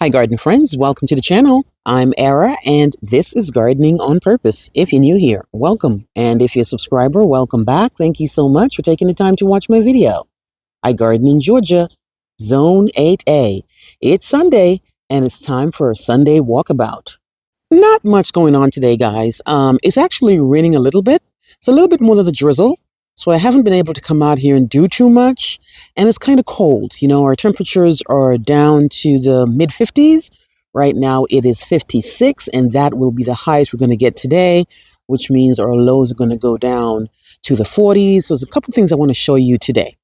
Hi, garden friends. Welcome to the channel. I'm Era, and this is Gardening on Purpose. If you're new here, welcome. And if you're a subscriber, welcome back. Thank you so much for taking the time to watch my video. I garden in Georgia, Zone 8A. It's Sunday, and it's time for a Sunday walkabout. Not much going on today, guys. It's actually raining a little bit. It's a little bit more than the drizzle. So I haven't been able to come out here and do too much. And it's kind of cold. You know, our temperatures are down to the mid 50s. Right now it is 56, and that will be the highest we're going to get today, which means our lows are going to go down to the 40s. So there's a couple of things I want to show you today.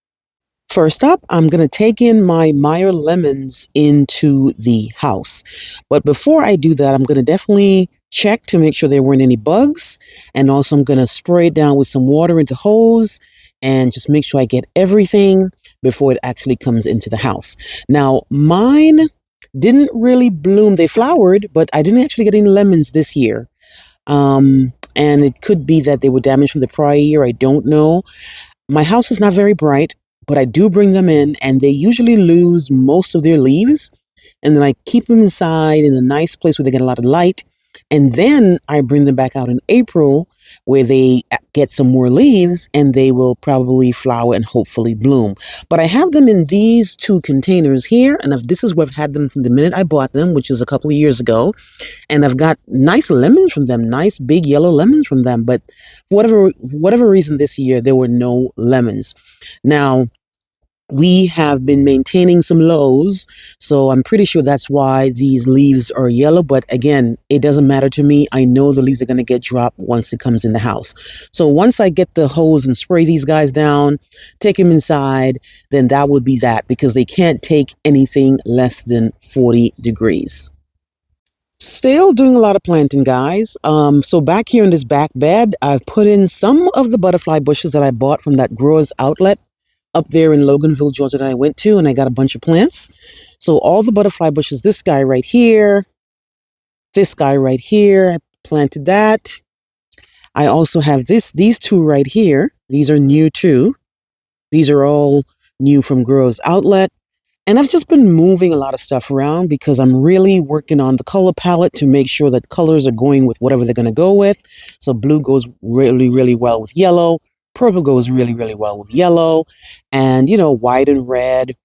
First up, I'm going to take in my Meyer lemons into the house. But before I do that, I'm going to definitely check to make sure there weren't any bugs. And also I'm going to spray it down with some water into hose and just make sure I get everything before it actually comes into the house. Now, mine didn't really bloom. They flowered, but I didn't actually get any lemons this year. And it could be that they were damaged from the prior year. I don't know. My house is not very bright, but I do bring them in, and they usually lose most of their leaves. And then I keep them inside in a nice place where they get a lot of light. And then I bring them back out in April where they get some more leaves, and they will probably flower and hopefully bloom. But I have them in these two containers here, and this is where I've had them from the minute I bought them, which is a couple of years ago. And I've got nice lemons from them, nice big yellow lemons from them. But for whatever reason this year, there were no lemons. Now, we have been maintaining some lows, so I'm pretty sure that's why these leaves are yellow. But again, it doesn't matter to me. I know the leaves are going to get dropped once it comes in the house. So once I get the hose and spray these guys down, take them inside, then that would be that, because they can't take anything less than 40 degrees. Still doing a lot of planting, guys. So back here in this back bed, I've put in some of the butterfly bushes that I bought from that grower's outlet up there in Loganville, Georgia, that I went to, and I got a bunch of plants. So all the butterfly bushes, this guy right here, this guy right here, I planted that. I also have these two right here. These are new too. These are all new from Growers Outlet. And I've just been moving a lot of stuff around because I'm really working on the color palette to make sure that colors are going with whatever they're going to go with. So blue goes really, really well with yellow. Purple goes really, really well with yellow, and, you know, white and red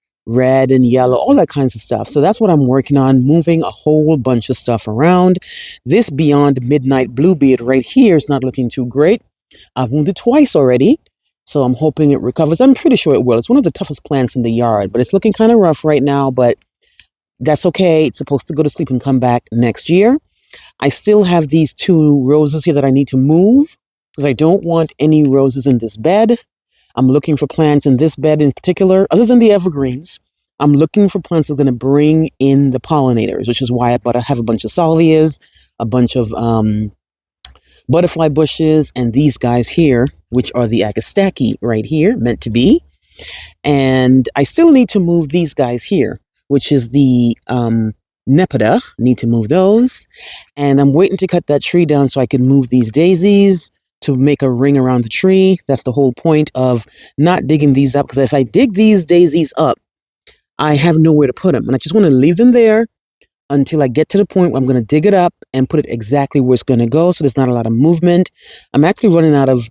and yellow, all that kinds of stuff. So that's what I'm working on, moving a whole bunch of stuff around. This Beyond Midnight Bluebeard right here is not looking too great. I've moved it twice already, so I'm hoping it recovers. I'm pretty sure it will. It's one of the toughest plants in the yard, but it's looking kind of rough right now, but that's okay. It's supposed to go to sleep and come back next year. I still have these two roses here that I need to move, because I don't want any roses in this bed. I'm looking for plants in this bed in particular, other than the evergreens. I'm looking for plants that are going to bring in the pollinators, which is why I have a bunch of salvias, a bunch of butterfly bushes, and these guys here, which are the agastaki right here, meant to be. And I still need to move these guys here, which is the nepeta. Need to move those. And I'm waiting to cut that tree down so I can move these daisies to make a ring around the tree. That's the whole point of not digging these up, because if I dig these daisies up, I have nowhere to put them. And I just want to leave them there until I get to the point where I'm going to dig it up and put it exactly where it's going to go, so there's not a lot of movement. I'm actually running out of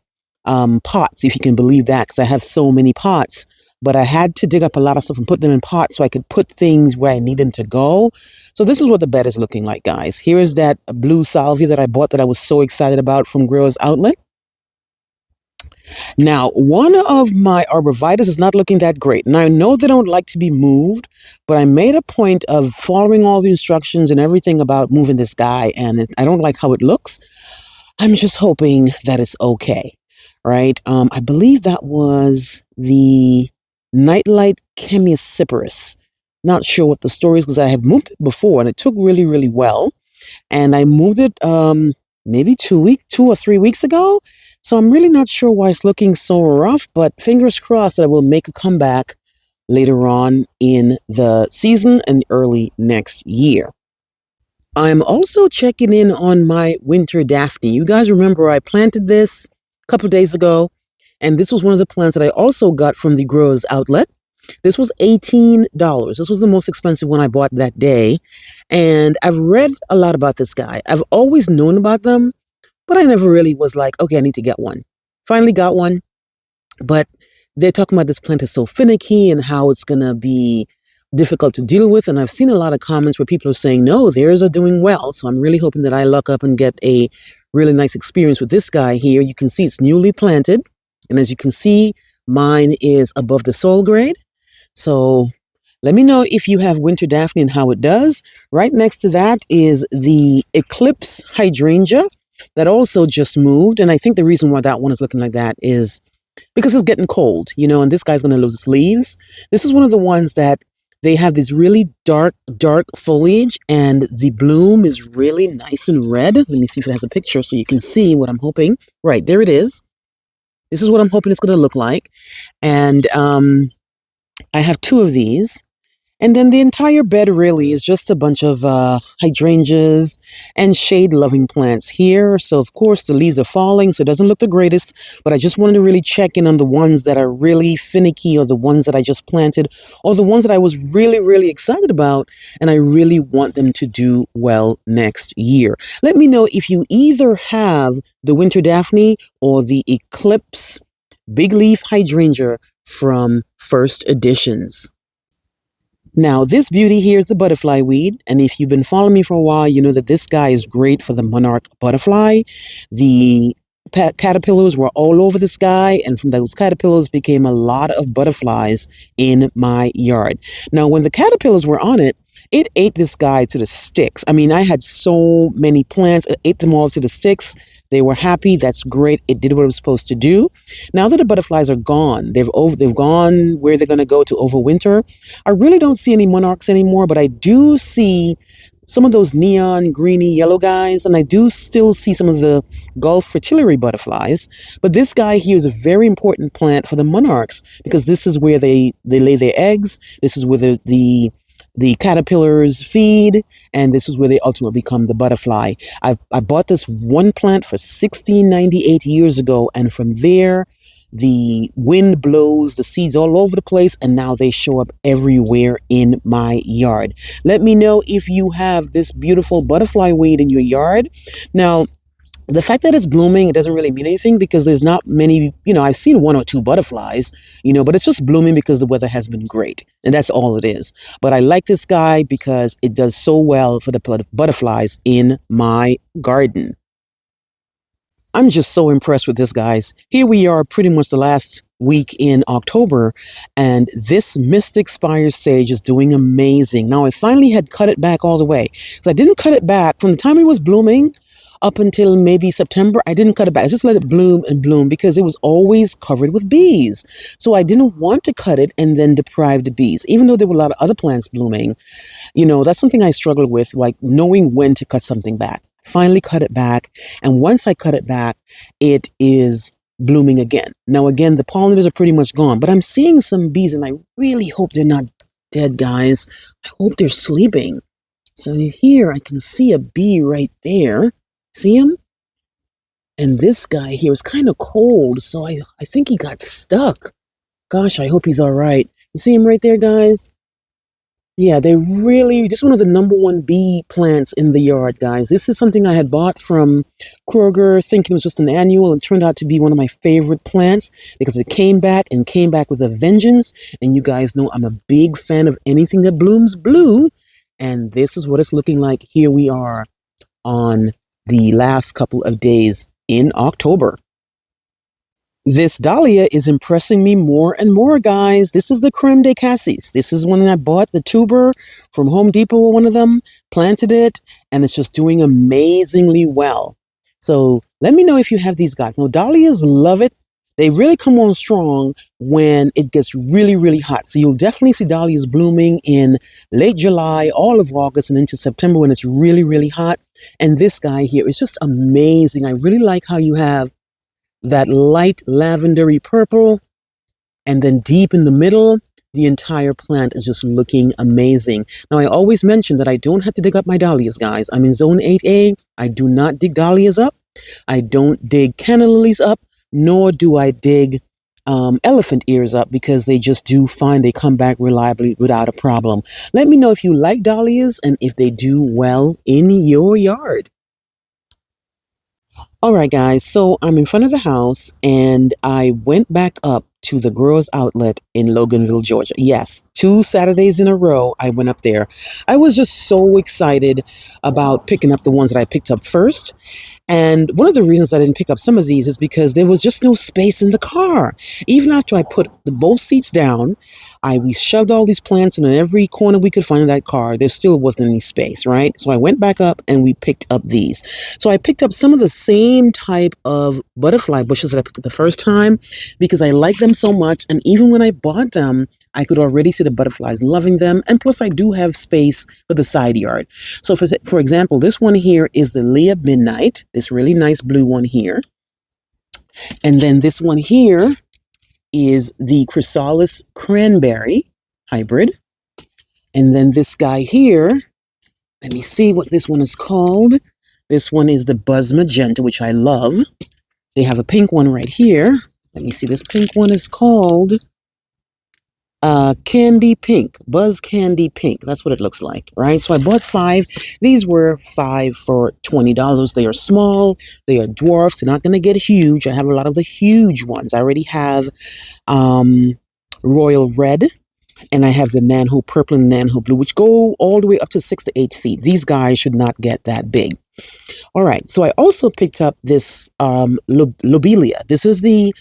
pots, if you can believe that, because I have so many pots. But I had to dig up a lot of stuff and put them in pots so I could put things where I need them to go. So this is what the bed is looking like, guys. Here is that blue salvia that I bought that I was so excited about from Growers Outlet. Now, one of my arborvitaes is not looking that great. And I know they don't like to be moved, but I made a point of following all the instructions and everything about moving this guy, and I don't like how it looks. I'm just hoping that it's okay, right? I believe that was the Nightlight Chemicyperus. Not sure what the story is, because I have moved it before and it took really, really well. And I moved it maybe 2 or 3 weeks ago. So I'm really not sure why it's looking so rough, but fingers crossed that it will make a comeback later on in the season and early next year. I'm also checking in on my winter Daphne. You guys remember I planted this a couple of days ago, and this was one of the plants that I also got from the Growers Outlet. This was $18. This was the most expensive one I bought that day. And I've read a lot about this guy. I've always known about them, but I never really was like, okay, I need to get one. Finally got one, but they're talking about this plant is so finicky and how it's going to be difficult to deal with. And I've seen a lot of comments where people are saying, no, theirs are doing well. So I'm really hoping that I luck up and get a really nice experience with this guy here. You can see it's newly planted. And as you can see, mine is above the soil grade. So let me know if you have winter daphne and how it does. Right next to that is the eclipse hydrangea that also just moved. And I think the reason why that one is looking like that is because it's getting cold, and this guy's going to lose its leaves. This is one of the ones that they have this really dark foliage, and the bloom is really nice and red. Let me see if it has a picture so you can see what I'm hoping. Right, there it is. This is what I'm hoping it's going to look like. And I have two of these. And then the entire bed really is just a bunch of hydrangeas and shade-loving plants here. So, of course, the leaves are falling, so it doesn't look the greatest. But I just wanted to really check in on the ones that are really finicky, or the ones that I just planted, or the ones that I was really, really excited about, and I really want them to do well next year. Let me know if you either have the winter daphne or the eclipse big leaf hydrangea from First Editions. Now, this beauty here is the butterfly weed, and if you've been following me for a while, you know that this guy is great for the monarch butterfly. The caterpillars were all over this guy, and from those caterpillars became a lot of butterflies in my yard. Now, when the caterpillars were on it, it ate this guy to the sticks. I mean, I had so many plants, it ate them all to the sticks. They were happy. That's great. It did what it was supposed to do. Now that the butterflies are gone, they've gone where they're going to go to overwinter. I really don't see any monarchs anymore, but I do see some of those neon, greeny, yellow guys, and I do still see some of the Gulf fritillary butterflies. But this guy here is a very important plant for the monarchs because this is where they lay their eggs. This is where the caterpillars feed, and this is where they ultimately become the butterfly. I bought this one plant for $16.98 years ago, and from there, the wind blows the seeds all over the place, and now they show up everywhere in my yard. Let me know if you have this beautiful butterfly weed in your yard. Now, the fact that it's blooming, it doesn't really mean anything because there's not many, I've seen one or two butterflies, but it's just blooming because the weather has been great. And that's all it is. But I like this guy because it does so well for the butterflies in my garden. I'm just so impressed with this, guys. Here we are pretty much the last week in October, and this Mystic Spire Sage is doing amazing. Now, I finally had cut it back all the way. So I didn't cut it back from the time it was blooming up until maybe September. I didn't cut it back. I just let it bloom and bloom because it was always covered with bees. So I didn't want to cut it and then deprive the bees, even though there were a lot of other plants blooming. That's something I struggle with, like knowing when to cut something back. Finally cut it back. And once I cut it back, it is blooming again. Now, again, the pollinators are pretty much gone, but I'm seeing some bees and I really hope they're not dead, guys. I hope they're sleeping. So here I can see a bee right there. See him? And this guy here is kind of cold, so I think he got stuck. Gosh, I hope he's all right. You see him right there, guys? Yeah, this is one of the #1 bee plants in the yard, guys. This is something I had bought from Kroger, thinking it was just an annual, and turned out to be one of my favorite plants because it came back with a vengeance. And you guys know I'm a big fan of anything that blooms blue. And this is what it's looking like. Here we are on the last couple of days in October. This dahlia is impressing me more and more, guys. This is the Creme de Cassis. This is one I bought, the tuber from Home Depot, one of them, planted it, and it's just doing amazingly well. So let me know if you have these guys. Now, dahlias love it. They really come on strong when it gets really, really hot. So you'll definitely see dahlias blooming in late July, all of August, and into September when it's really, really hot. And this guy here is just amazing. I really like how you have that light lavendery purple, and then deep in the middle, the entire plant is just looking amazing. Now, I always mention that I don't have to dig up my dahlias, guys. I'm in zone 8A. I do not dig dahlias up. I don't dig canna lilies up, nor do I dig elephant ears up because they just do fine. They come back reliably without a problem. Let me know if you like dahlias and if they do well in your yard. All right, guys, so I'm in front of the house and I went back up to the Growers Outlet in Loganville, Georgia. Yes, 2 Saturdays in a row I went up there. I was just so excited about picking up the ones that I picked up first. And one of the reasons I didn't pick up some of these is because there was just no space in the car. Even after I put both seats down, we shoved all these plants in every corner we could find in that car. There still wasn't any space, right? So I went back up and we picked up these. So I picked up some of the same type of butterfly bushes that I picked up the first time because I like them so much. And even when I bought them, I could already see the butterflies loving them. And plus I do have space for the side yard. So for example, this one here is the Leah Midnight, this really nice blue one here. And then this one here is the Chrysalis Cranberry hybrid. And then this guy here, let me see what this one is called. This one is the Buzz Magenta, which I love. They have a pink one right here. Let me see, this pink one is called Candy Pink, Buzz Candy Pink. That's what it looks like, right? So I bought 5. These were 5 for $20. They are small. They are dwarfs. They're not going to get huge. I have a lot of the huge ones. I already have Royal Red, and I have the Nanho Purple and Nanho Blue, which go all the way up to 6 to 8 feet. These guys should not get that big. All right. So I also picked up this lobelia. This is the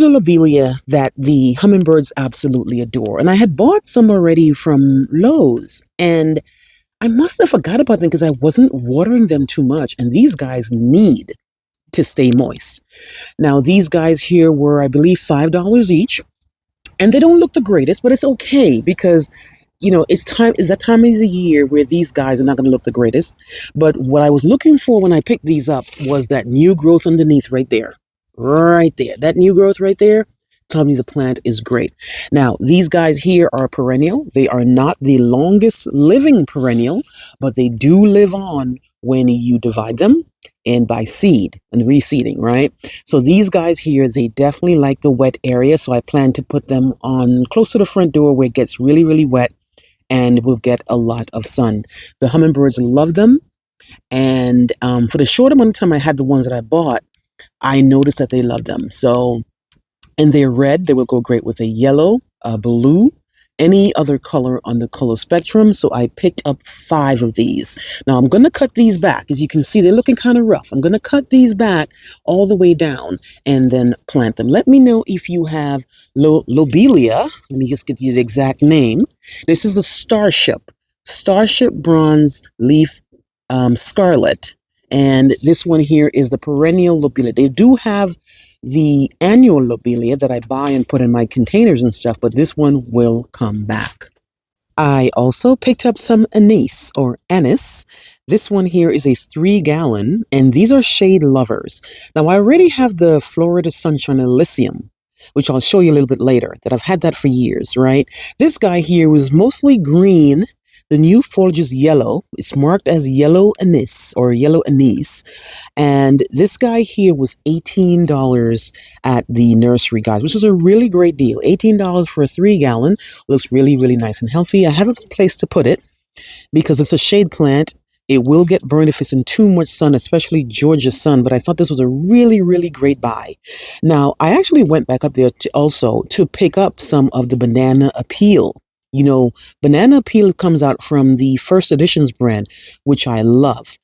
lobelia that the hummingbirds absolutely adore. And I had bought some already from Lowe's, and I must have forgot about them because I wasn't watering them too much. And these guys need to stay moist. Now, these guys here were, I believe, $5 each. And they don't look the greatest, but it's okay because, you know, it's that time of the year where these guys are not going to look the greatest. But what I was looking for when I picked these up was that new growth underneath right there. Right there. That new growth right there tells me the plant is great. Now, these guys here are perennial. They are not the longest living perennial, but they do live on when you divide them and by seed and reseeding, right? So these guys here, they definitely like the wet area. So I plan to put them on close to the front door where it gets really, really wet and will get a lot of sun. The hummingbirds love them. And for the short amount of time I had the ones that I bought, I noticed that they love them. So, and they're red. They will go great with a yellow, blue, any other color on the color spectrum. So I picked up 5 of these. Now I'm going to cut these back. As you can see, they're looking kind of rough. I'm going to cut these back all the way down and then plant them. Let me know if you have lobelia. Let me just get you the exact name. This is the Starship Bronze Leaf Scarlet. And this one here is the perennial lobelia. They do have the annual lobelia that I buy and put in my containers and stuff, but this one will come back. I also picked up some anise or anise. This one here is a 3-gallon, and these are shade lovers. Now, I already have the Florida Sunshine Elysium, which I'll show you a little bit later, that I've had that for years, right? This guy here was mostly green. The new foliage is yellow. It's marked as yellow anise or yellow anise. And this guy here was $18 at the nursery, guys, which is a really great deal. $18 for a 3-gallon. Looks really, really nice and healthy. I have a place to put it because it's a shade plant. It will get burned if it's in too much sun, especially Georgia sun, but I thought this was a really, really great buy. Now, I actually went back up there also to pick up some of the banana appeal. You know, banana peel comes out from the First Editions brand, which I love,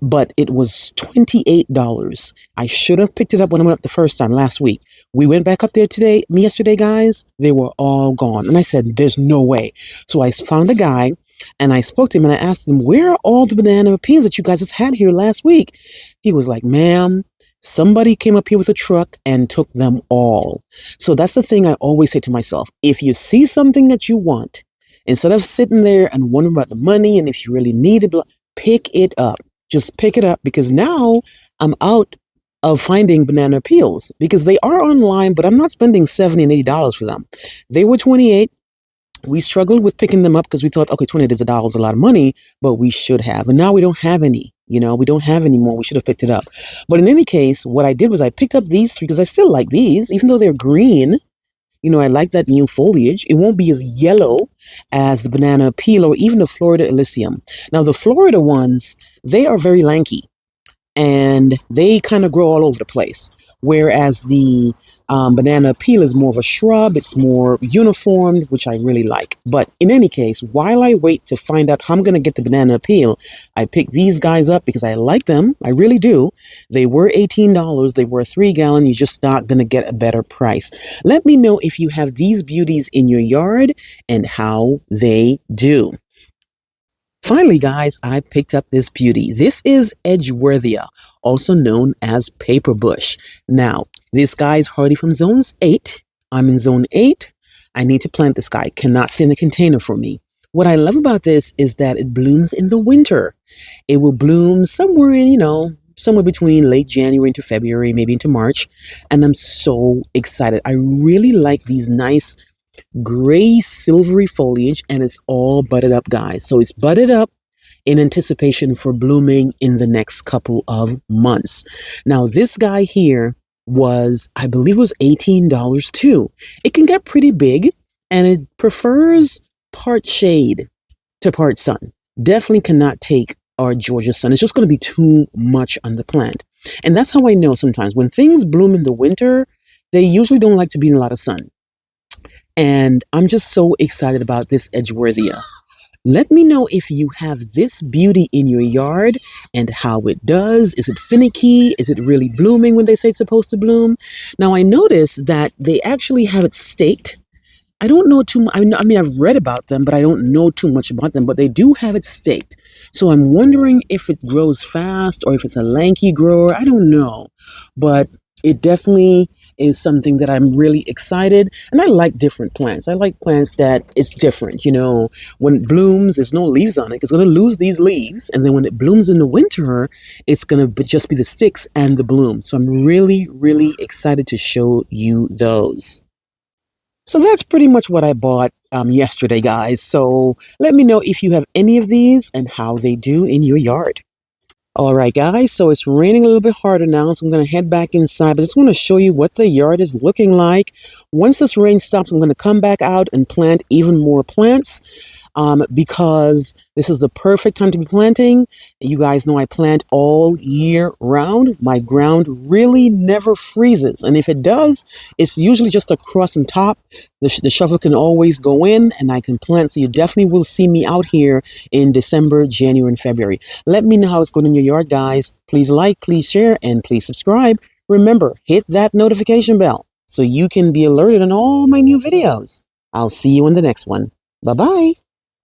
but it was $28. I should have picked it up when I went up the first time last week. We went back up there yesterday, guys. They were all gone. And I said, there's no way. So I found a guy and I spoke to him and I asked him, where are all the banana peels that you guys just had here last week? He was like, ma'am, somebody came up here with a truck and took them all. So that's the thing I always say to myself. If you see something that you want, instead of sitting there and wondering about the money and if you really need it, pick it up. Just pick it up because now I'm out of finding banana peels because they are online, but I'm not spending $70 and $80 for them. They were $28. We struggled with picking them up because we thought, okay, $28 is a lot of money, but we should have. And now we don't have any. You know, we don't have any more. We should have picked it up. But in any case, what I did was I picked up these three because I still like these, even though they're green. You know, I like that new foliage. It won't be as yellow as the banana peel or even the Florida Elysium. Now, the Florida ones, they are very lanky and they kind of grow all over the place. Whereas the banana peel is more of a shrub, it's more uniformed, which I really like. But in any case, while I wait to find out how I'm going to get the banana peel, I picked these guys up because I like them. I really do. They were $18. They were a 3-gallon. You're just not going to get a better price. Let me know if you have these beauties in your yard and how they do. Finally, guys, I picked up this beauty. This is Edgeworthia, also known as paper bush. Now, this guy is hardy from zones 8. I'm in zone 8. I need to plant this guy. Cannot sit in the container for me. What I love about this is that it blooms in the winter. It will bloom somewhere in, somewhere between late January into February, maybe into March. And I'm so excited. I really like these nice gray silvery foliage, and it's all budded up, guys. So it's budded up in anticipation for blooming in the next couple of months. Now, this guy here was, I believe, was $18 too. It can get pretty big, and it prefers part shade to part sun. Definitely cannot take our Georgia sun. It's just going to be too much on the plant. And that's how I know sometimes when things bloom in the winter, they usually don't like to be in a lot of sun. And I'm just so excited about this Edgeworthia. Let me know if you have this beauty in your yard and how it does. Is it finicky? Is it really blooming when they say it's supposed to bloom? Now, I noticed that they actually have it staked. I don't know too much. I mean, I've read about them, but I don't know too much about them. But they do have it staked. So I'm wondering if it grows fast or if it's a lanky grower. I don't know. But it definitely is something that I'm really excited. And I like different plants. I like plants that it's different. You know, when it blooms, there's no leaves on it. It's going to lose these leaves. And then when it blooms in the winter, it's going to just be the sticks and the bloom. So I'm really, really excited to show you those. So that's pretty much what I bought yesterday, guys. So let me know if you have any of these and how they do in your yard. All right, guys, so it's raining a little bit harder now, so I'm going to head back inside. But I just want to show you what the yard is looking like. Once this rain stops, I'm going to come back out and plant even more plants because this is the perfect time to be planting. You guys know I plant all year round. My ground really never freezes. And if it does, it's usually just a crust on top. The shovel can always go in and I can plant. So you definitely will see me out here in December, January, and February. Let me know how it's going in your yard, guys. Please like, please share, and please subscribe. Remember, hit that notification bell so you can be alerted on all my new videos. I'll see you in the next one. Bye-bye.